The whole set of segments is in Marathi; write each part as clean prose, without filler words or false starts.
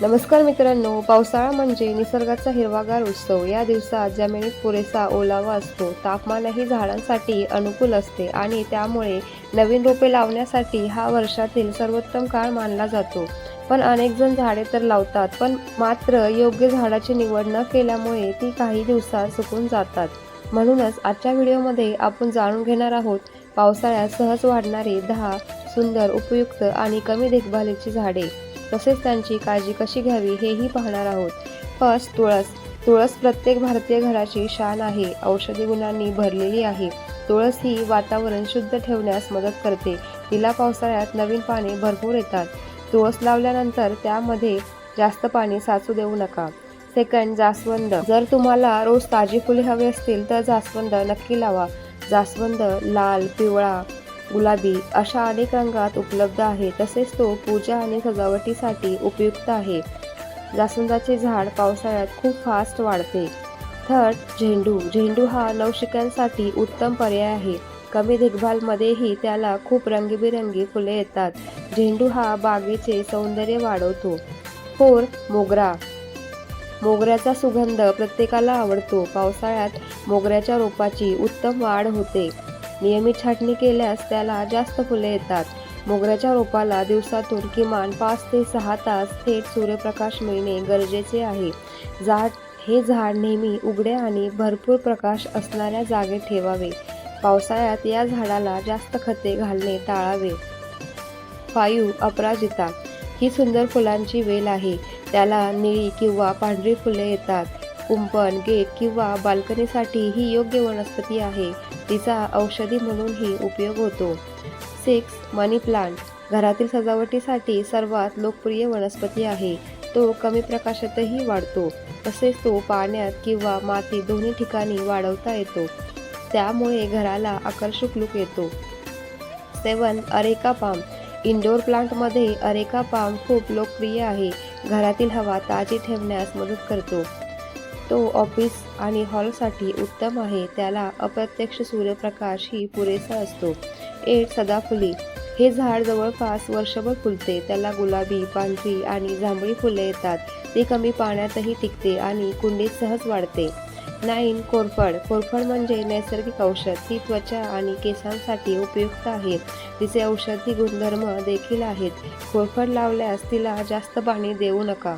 नमस्कार मित्रांनो, पावसाळा म्हणजे निसर्गाचा हिरवागार उत्सव। या दिवसात जमिनीत पुरेसा ओलावा असतो, तापमानही झाडांसाठी अनुकूल असते आणि त्यामुळे नवीन रोपे लावण्यासाठी हा वर्षातील सर्वोत्तम काळ मानला जातो। पण अनेक जण झाडे तर लावतात, पण मात्र योग्य झाडाची निवड न केल्यामुळे ती काही दिवसात सुकून जातात। म्हणूनच आजच्या व्हिडिओमध्ये आपण जाणून घेणार आहोत पावसाळ्यात सहज वाढणारी 10 सुंदर, उपयुक्त आणि कमी देखभालीची झाडे। तसेच त्यांची काळजी कशी घ्यावी हेही पाहणार आहोत। फर्स्ट, तुळस। तुळस प्रत्येक भारतीय घराची शान आहे, औषधी गुणांनी भरलेली आहे। तुळस ही वातावरण शुद्ध ठेवण्यास मदत करते, तिला पावसाळ्यात नवीन पाने भरपूर येतात। तुळस लावल्यानंतर त्यामध्ये जास्त पाणी साचू देऊ नका। सेकंड, जास्वंद। जर तुम्हाला रोज ताजी फुले हवी असतील तर जास्वंद नक्की लावा। जास्वंद लाल, पिवळा, गुलाबी अशा अनेक रंगात उपलब्ध आहे, तसेच तो पूजा आणि सजावटीसाठी उपयुक्त आहे। जास्वंदाचे झाड पावसाळ्यात खूप फास्ट वाढते। थर्ड, झेंडू। झेंडू हा नवशिक्यांसाठी उत्तम पर्याय आहे, कमी देखभालमध्येही त्याला खूप रंगीबेरंगी फुले येतात। झेंडू हा बागेचे सौंदर्य वाढवतो। फोर्थ, मोगरा। मोगऱ्याचा सुगंध प्रत्येकाला आवडतो, पावसाळ्यात मोगऱ्याच्या रोपाची उत्तम वाढ होते। नियमित छाटणी केल्यास त्याला जास्त फुले येतात। मोगऱ्याच्या रोपाला दिवसातून किमान 5 ते 6 तास थेट सूर्यप्रकाश मिळणे गरजेचे आहे। हे झाड नेहमी उघड्या आणि भरपूर प्रकाश असणाऱ्या जागेत ठेवावे। पावसाळ्यात या झाडाला जास्त खते घालणे टाळावे। 5, अपराजिता। ही सुंदर फुलांची वेल आहे, त्याला निळी किंवा पांढरी फुले येतात। कुंपण, गेट किंवा बाल्कनीसाठी ही योग्य वनस्पती आहे, तिचा औषधी म्हणूनही उपयोग होतो। 6, मनी प्लांट। घरातील सजावटीसाठी सर्वात लोकप्रिय वनस्पती आहे, तो कमी प्रकाशातही वाढतो, तसेच तो पाण्यात किंवा माती दोन्ही ठिकाणी वाढवता येतो, त्यामुळे घराला आकर्षक लुक येतो। 7, अरेका पाम। इंडोर प्लांटमध्ये अरेका पाम खूप लोकप्रिय आहे, घरातील हवा ताजी ठेवण्यास मदत करतो। तो ऑफिस आणि हॉलसाठी उत्तम आहे, त्याला अप्रत्यक्ष सूर्यप्रकाशही पुरेसा असतो। 8, सदाफुली। हे झाड जवळपास वर्षभर फुलते, त्याला गुलाबी, पांढरी आणि जांभळी फुले येतात, ते कमी पाण्यातही टिकते आणि कुंडीत सहज वाढते। 9, कोरफड। कोरफड म्हणजे नैसर्गिक औषध, ती त्वचा आणि केसांसाठी उपयुक्त आहे, तिचे औषधी गुणधर्म देखील आहेत। कोरफड लावल्यास तिला जास्त पाणी देऊ नका।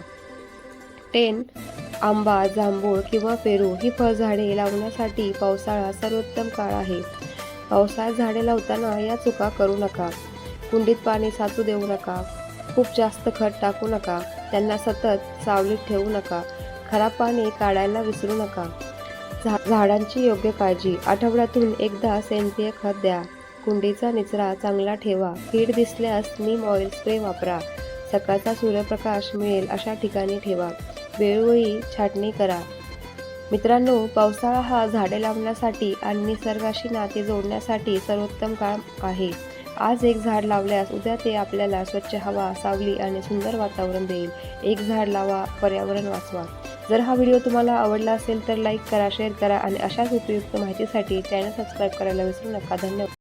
10, आंबा, जांभूळ किंवा पेरू। ही फळझाडे लावण्यासाठी पावसाळा सर्वोत्तम काळ आहे। पावसाळ्यात झाडे लावताना या चुका करू नका। कुंडीत पाणी साचू देऊ नका, खूप जास्त खत टाकू नका, त्यांना सतत सावलीत ठेवू नका, खराब पाणी काढायला विसरू नका। झाडांची योग्य काळजी। आठवड्यातून एकदा सेंद्रिय खत द्या, कुंडीचा निचरा चांगला ठेवा, कीड दिसल्यास नीम ऑइल स्प्रे वापरा, सकाळचा सूर्यप्रकाश मिळेल अशा ठिकाणी ठेवा, वेळोवेळी छाटणी करा। मित्रांनो, पावसाळा हा झाडे लावण्यासाठी आणि निसर्गाशी नाते जोडण्यासाठी सर्वोत्तम काळ आहे। आज एक झाड लावल्यास उद्या ते आपल्याला स्वच्छ हवा, सावली आणि सुंदर वातावरण देईल। एक झाड लावा, पर्यावरण वाचवा। जर हा व्हिडिओ तुम्हाला आवडला असेल तर लाईक करा, शेअर करा आणि अशाच उपयुक्त माहितीसाठी चॅनल सबस्क्राईब करायला विसरू नका। धन्यवाद।